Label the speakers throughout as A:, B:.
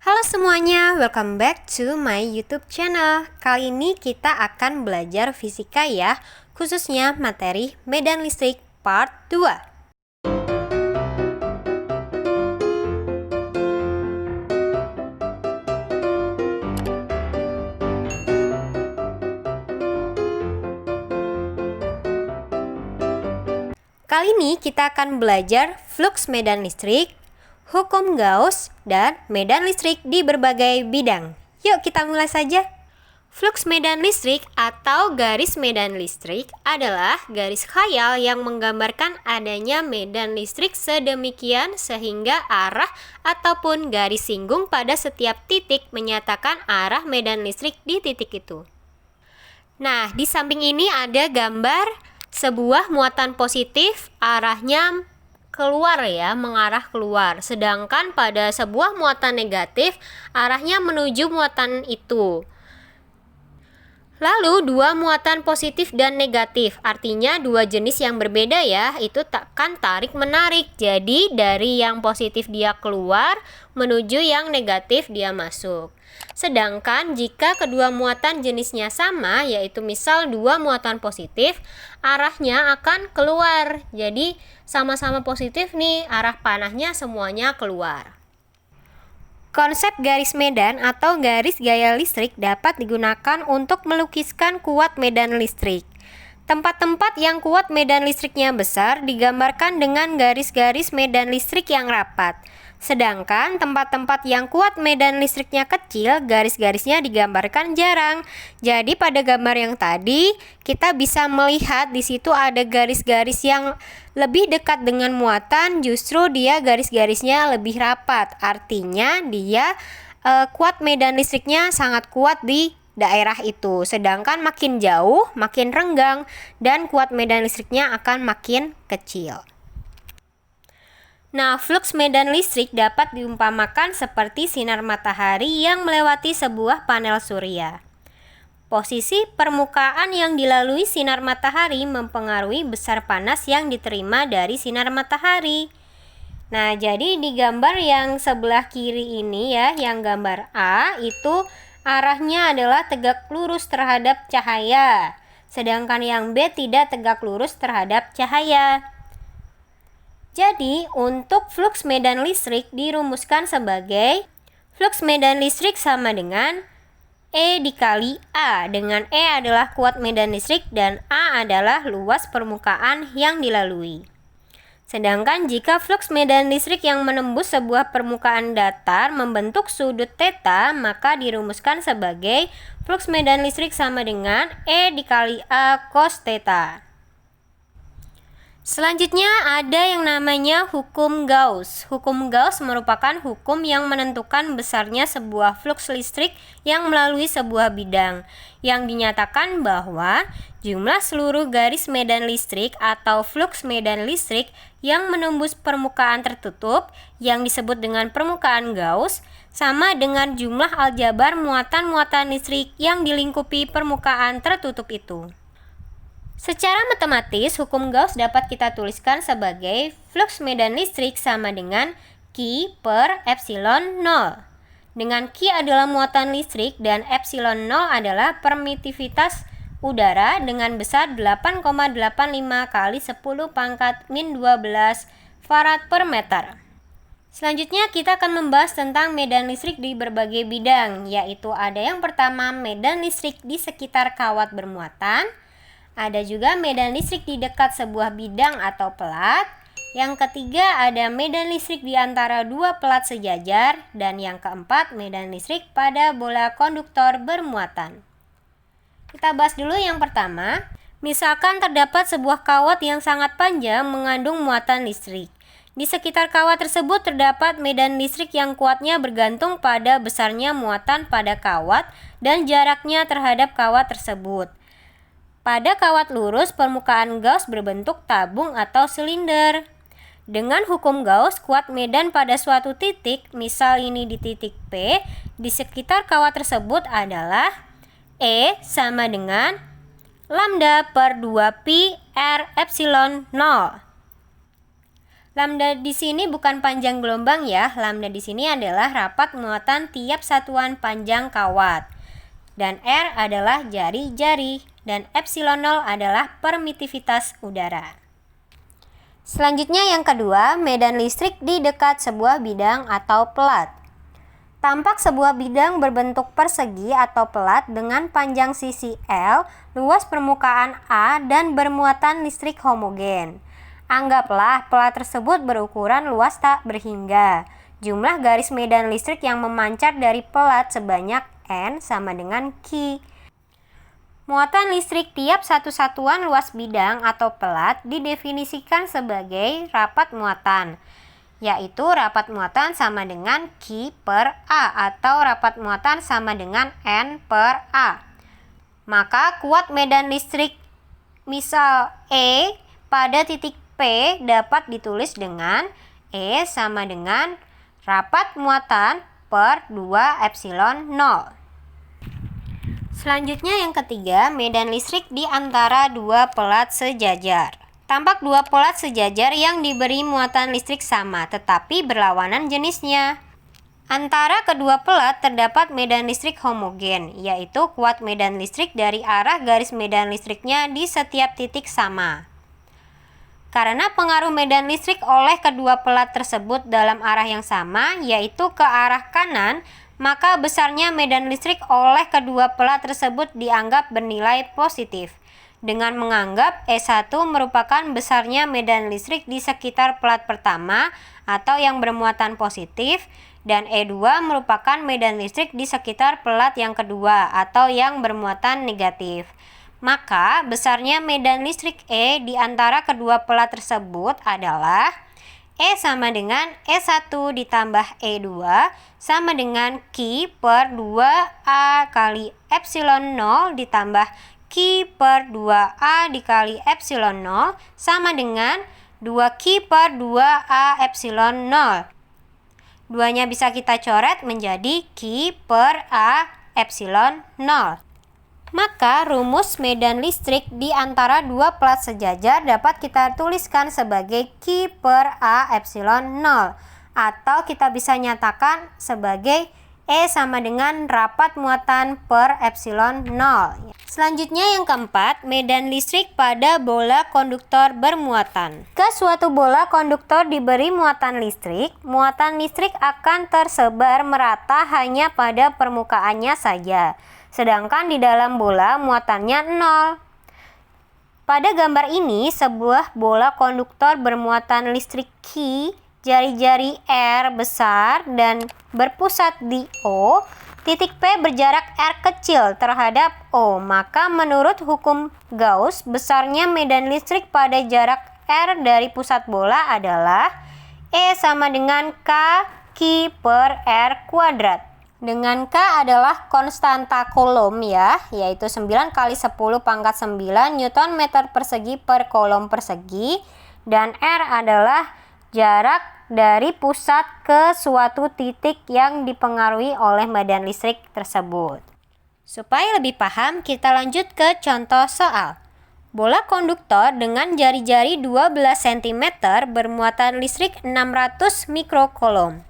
A: Halo semuanya, welcome back to my YouTube channel. Kali ini kita akan belajar fisika ya, khususnya materi medan listrik part 2. Kali ini kita akan belajar flux medan listrik, hukum Gauss, dan medan listrik di berbagai bidang. Yuk kita mulai saja. Flux medan listrik atau garis medan listrik adalah garis khayal yang menggambarkan adanya medan listrik sedemikian sehingga arah ataupun garis singgung pada setiap titik menyatakan arah medan listrik di titik itu. Nah, di samping ini ada gambar sebuah muatan positif arahnya keluar ya, mengarah keluar. Sedangkan pada sebuah muatan negatif arahnya menuju muatan itu. Lalu dua muatan positif dan negatif, artinya dua jenis yang berbeda ya, itu kan tarik menarik. Jadi dari yang positif dia keluar menuju yang negatif dia masuk. Sedangkan jika kedua muatan jenisnya sama, yaitu misal dua muatan positif, arahnya akan keluar. Jadi sama-sama positif nih, arah panahnya semuanya keluar. Konsep garis medan atau garis gaya listrik dapat digunakan untuk melukiskan kuat medan listrik. Tempat-tempat yang kuat medan listriknya besar digambarkan dengan garis-garis medan listrik yang rapat. Sedangkan tempat-tempat yang kuat medan listriknya kecil, garis-garisnya digambarkan jarang. Jadi pada gambar yang tadi, kita bisa melihat di situ ada garis-garis yang lebih dekat dengan muatan, justru dia garis-garisnya lebih rapat. Artinya dia kuat medan listriknya sangat kuat di daerah itu. Sedangkan makin jauh, makin renggang, dan kuat medan listriknya akan makin kecil. Nah, flux medan listrik dapat diumpamakan seperti sinar matahari yang melewati sebuah panel surya. Posisi permukaan yang dilalui sinar matahari mempengaruhi besar panas yang diterima dari sinar matahari. Nah, jadi di gambar yang sebelah kiri ini ya, yang gambar A itu arahnya adalah tegak lurus terhadap cahaya. Sedangkan yang B tidak tegak lurus terhadap cahaya. Jadi, untuk flux medan listrik dirumuskan sebagai flux medan listrik sama dengan E dikali A, dengan E adalah kuat medan listrik dan A adalah luas permukaan yang dilalui. Sedangkan jika flux medan listrik yang menembus sebuah permukaan datar membentuk sudut theta, maka dirumuskan sebagai flux medan listrik sama dengan E dikali A cos theta. Selanjutnya ada yang namanya hukum Gauss. Hukum Gauss merupakan hukum yang menentukan besarnya sebuah flux listrik yang melalui sebuah bidang, yang dinyatakan bahwa jumlah seluruh garis medan listrik atau flux medan listrik yang menembus permukaan tertutup yang disebut dengan permukaan Gauss sama dengan jumlah aljabar muatan-muatan listrik yang dilingkupi permukaan tertutup itu. Secara matematis, hukum Gauss dapat kita tuliskan sebagai flux medan listrik sama dengan Q per epsilon 0. Dengan Q adalah muatan listrik dan epsilon 0 adalah permitivitas udara dengan besar 8,85 kali 10 pangkat min 12 farad per meter. Selanjutnya kita akan membahas tentang medan listrik di berbagai bidang, yaitu ada yang pertama medan listrik di sekitar kawat bermuatan. Ada juga medan listrik di dekat sebuah bidang atau pelat. Yang ketiga ada medan listrik di antara dua pelat sejajar. Dan yang keempat medan listrik pada bola konduktor bermuatan. Kita bahas dulu yang pertama. Misalkan terdapat sebuah kawat yang sangat panjang mengandung muatan listrik. Di sekitar kawat tersebut terdapat medan listrik yang kuatnya bergantung pada besarnya muatan pada kawat dan jaraknya terhadap kawat tersebut. Pada kawat lurus, permukaan Gauss berbentuk tabung atau silinder. Dengan hukum Gauss, kuat medan pada suatu titik, misal ini di titik P, di sekitar kawat tersebut adalah E sama dengan lambda per 2pi R epsilon 0. Lambda di sini bukan panjang gelombang ya. Lambda di sini adalah rapat muatan tiap satuan panjang kawat. Dan R adalah jari-jari dan epsilon 0 adalah permitivitas udara. Selanjutnya yang kedua, medan listrik di dekat sebuah bidang atau pelat. Tampak sebuah bidang berbentuk persegi atau pelat dengan panjang sisi L, luas permukaan A, dan bermuatan listrik homogen. Anggaplah pelat tersebut berukuran luas tak berhingga. Jumlah garis medan listrik yang memancar dari pelat sebanyak N sama dengan Q. Muatan listrik tiap satu satuan luas bidang atau pelat didefinisikan sebagai rapat muatan, yaitu rapat muatan sama dengan Q per A atau rapat muatan sama dengan N per A. Maka kuat medan listrik misal E pada titik P dapat ditulis dengan E sama dengan rapat muatan per 2 epsilon 0. Selanjutnya yang ketiga, medan listrik di antara dua pelat sejajar. Tampak dua pelat sejajar yang diberi muatan listrik sama, tetapi berlawanan jenisnya. Antara kedua pelat terdapat medan listrik homogen, yaitu kuat medan listrik dari arah garis medan listriknya di setiap titik sama. Karena pengaruh medan listrik oleh kedua pelat tersebut dalam arah yang sama, yaitu ke arah kanan, maka besarnya medan listrik oleh kedua pelat tersebut dianggap bernilai positif. Dengan menganggap E1 merupakan besarnya medan listrik di sekitar pelat pertama atau yang bermuatan positif, dan E2 merupakan medan listrik di sekitar pelat yang kedua atau yang bermuatan negatif. Maka besarnya medan listrik E di antara kedua pelat tersebut adalah E sama dengan E1 ditambah E2 sama dengan Q per 2A kali epsilon 0 ditambah Q per 2A dikali epsilon 0 sama dengan 2Q per 2A epsilon 0. Duanya bisa kita coret menjadi Q per A epsilon 0. Maka rumus medan listrik di antara dua pelat sejajar dapat kita tuliskan sebagai Q per A epsilon 0, atau kita bisa nyatakan sebagai E sama dengan rapat muatan per epsilon 0. Selanjutnya yang keempat, medan listrik pada bola konduktor bermuatan. Ke suatu bola konduktor diberi muatan listrik akan tersebar merata hanya pada permukaannya saja. Sedangkan di dalam bola muatannya 0. Pada gambar ini, sebuah bola konduktor bermuatan listrik Q, jari-jari R besar dan berpusat di O, titik P berjarak R kecil terhadap O. Maka menurut hukum Gauss, besarnya medan listrik pada jarak R dari pusat bola adalah E sama dengan K Q per R kuadrat. Dengan K adalah konstanta Coulomb ya, yaitu 9 kali 10 pangkat 9 Newton meter persegi per Coulomb persegi, dan R adalah jarak dari pusat ke suatu titik yang dipengaruhi oleh medan listrik tersebut. Supaya lebih paham, kita lanjut ke contoh soal. Bola konduktor dengan jari-jari 12 cm bermuatan listrik 600 mikrocoulomb.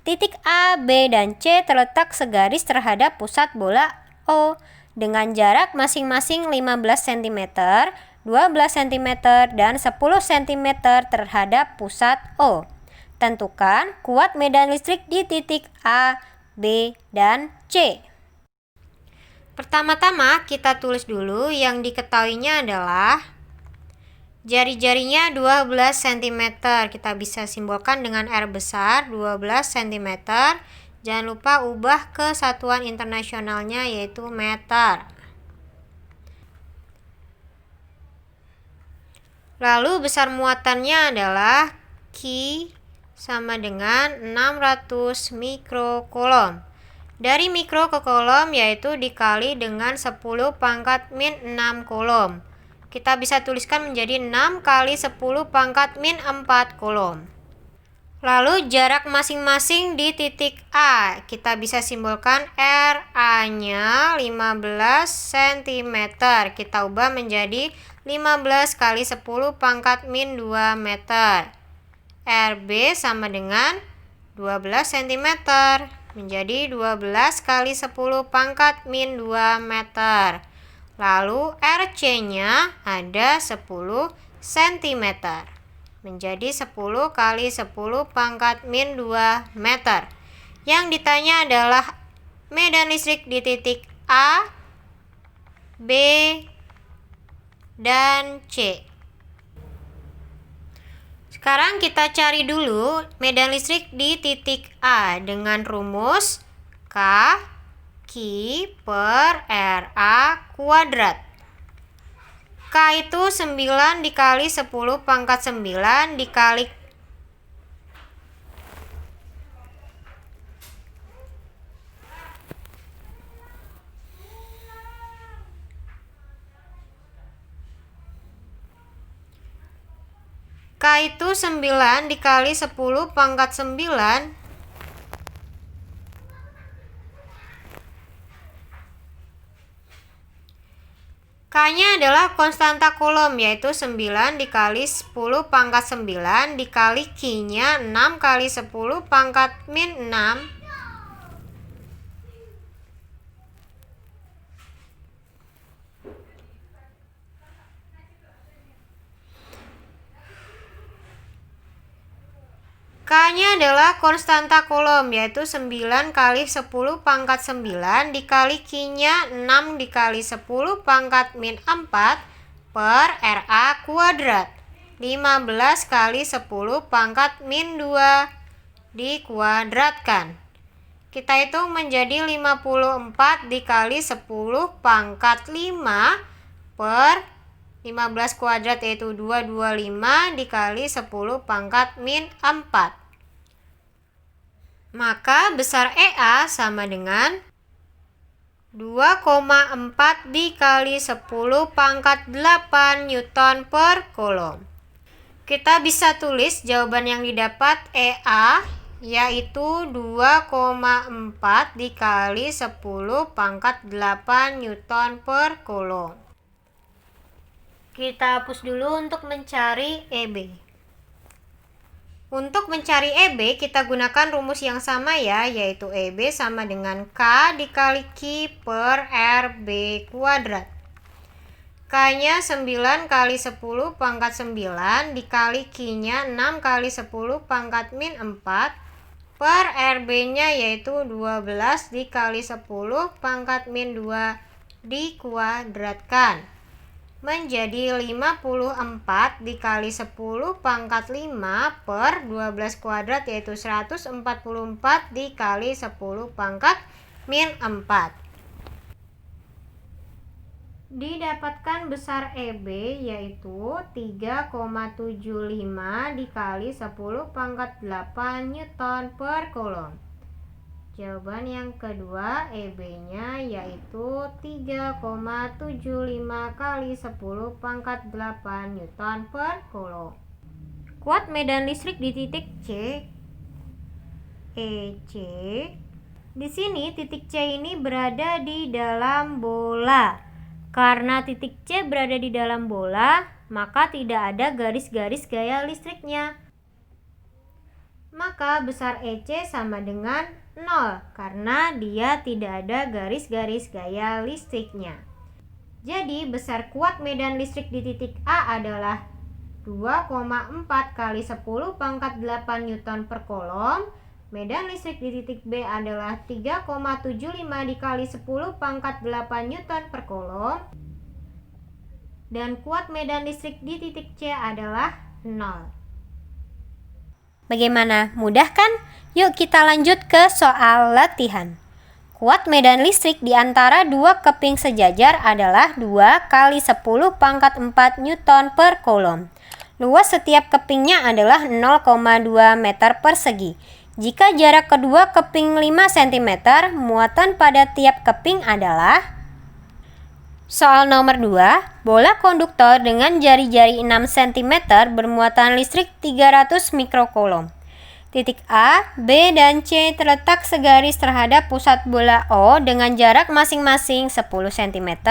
A: Titik A, B, dan C terletak segaris terhadap pusat bola O dengan jarak masing-masing 15 cm, 12 cm, dan 10 cm terhadap pusat O. Tentukan kuat medan listrik di titik A, B, dan C. Pertama-tama kita tulis dulu yang diketahuinya adalah jari-jarinya 12 cm, kita bisa simbolkan dengan R besar 12 cm. Jangan lupa ubah ke satuan internasionalnya yaitu meter. Lalu besar muatannya adalah Q sama dengan 600 mikrocoulomb. Dari mikro ke coulomb yaitu dikali dengan 10 pangkat min 6 coulomb. Kita bisa tuliskan menjadi 6 kali 10 pangkat min 4 coulomb. Lalu jarak masing-masing di titik A, kita bisa simbolkan RA-nya 15 cm. Kita ubah menjadi 15 kali 10 pangkat min 2 meter. RB sama dengan 12 cm. Menjadi 12 kali 10 pangkat min 2 meter. Lalu RC-nya ada 10 cm. Menjadi 10 kali 10 pangkat min 2 meter. Yang ditanya adalah medan listrik di titik A, B, dan C. Sekarang kita cari dulu medan listrik di titik A dengan rumus K Q per RA kuadrat. K itu 9 dikali 10 pangkat 9 dikali K itu 9 dikali 10 pangkat 9 K-nya adalah konstanta Coulomb, yaitu 9 dikali 10 pangkat 9 dikali Q-nya 6 kali 10 pangkat min 6 K-nya adalah konstanta Coulomb, yaitu 9 kali 10 pangkat 9 dikali Q-nya 6 dikali 10 pangkat min 4 per RA kuadrat. 15 kali 10 pangkat min 2 dikuadratkan. Kita hitung menjadi 54 dikali 10 pangkat 5 per 15 kuadrat, yaitu 225 dikali 10 pangkat min 4. Maka besar EA sama dengan 2,4 dikali 10 pangkat 8 Newton per Coulomb. Kita bisa tulis jawaban yang didapat EA yaitu 2,4 dikali 10 pangkat 8 Newton per Coulomb. Kita hapus dulu untuk mencari EB. Untuk mencari EB, kita gunakan rumus yang sama ya, yaitu EB sama dengan K dikali Q per RB kuadrat. K-nya 9 kali 10 pangkat 9 dikali Q-nya 6 kali 10 pangkat min 4 per RB-nya yaitu 12 dikali 10 pangkat min 2 dikuadratkan. Menjadi 54 dikali 10 pangkat 5 per 12 kuadrat, yaitu 144 dikali 10 pangkat min 4. Didapatkan besar EB yaitu 3,75 dikali 10 pangkat 8 Newton per Coulomb. Jawaban yang kedua EB-nya yaitu 3,75 kali 10 pangkat 8 Newton per Coulomb. Kuat medan listrik di titik C, EC. Di sini titik C ini berada di dalam bola. Karena titik C berada di dalam bola, maka tidak ada garis-garis gaya listriknya. Maka besar EC sama dengan 0 karena dia tidak ada garis-garis gaya listriknya. Jadi besar kuat medan listrik di titik A adalah 2,4 kali 10 pangkat 8 Newton per Coulomb. Medan listrik di titik B adalah 3,75 dikali 10 pangkat 8 Newton per Coulomb. Dan kuat medan listrik di titik C adalah 0. Bagaimana? Mudah kan? Yuk kita lanjut ke soal latihan. Kuat medan listrik di antara dua keping sejajar adalah 2 kali 10 pangkat 4 Newton per Coulomb. Luas setiap kepingnya adalah 0,2 meter persegi. Jika jarak kedua keping 5 cm, muatan pada tiap keping adalah... Soal nomor 2, bola konduktor dengan jari-jari 6 cm bermuatan listrik 300 mikrocoulomb. Titik A, B, dan C terletak segaris terhadap pusat bola O dengan jarak masing-masing 10 cm,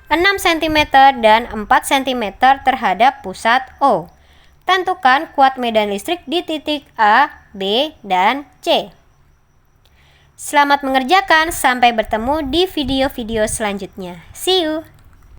A: 6 cm, dan 4 cm terhadap pusat O. Tentukan kuat medan listrik di titik A, B, dan C. Selamat mengerjakan, sampai bertemu di video-video selanjutnya. See you!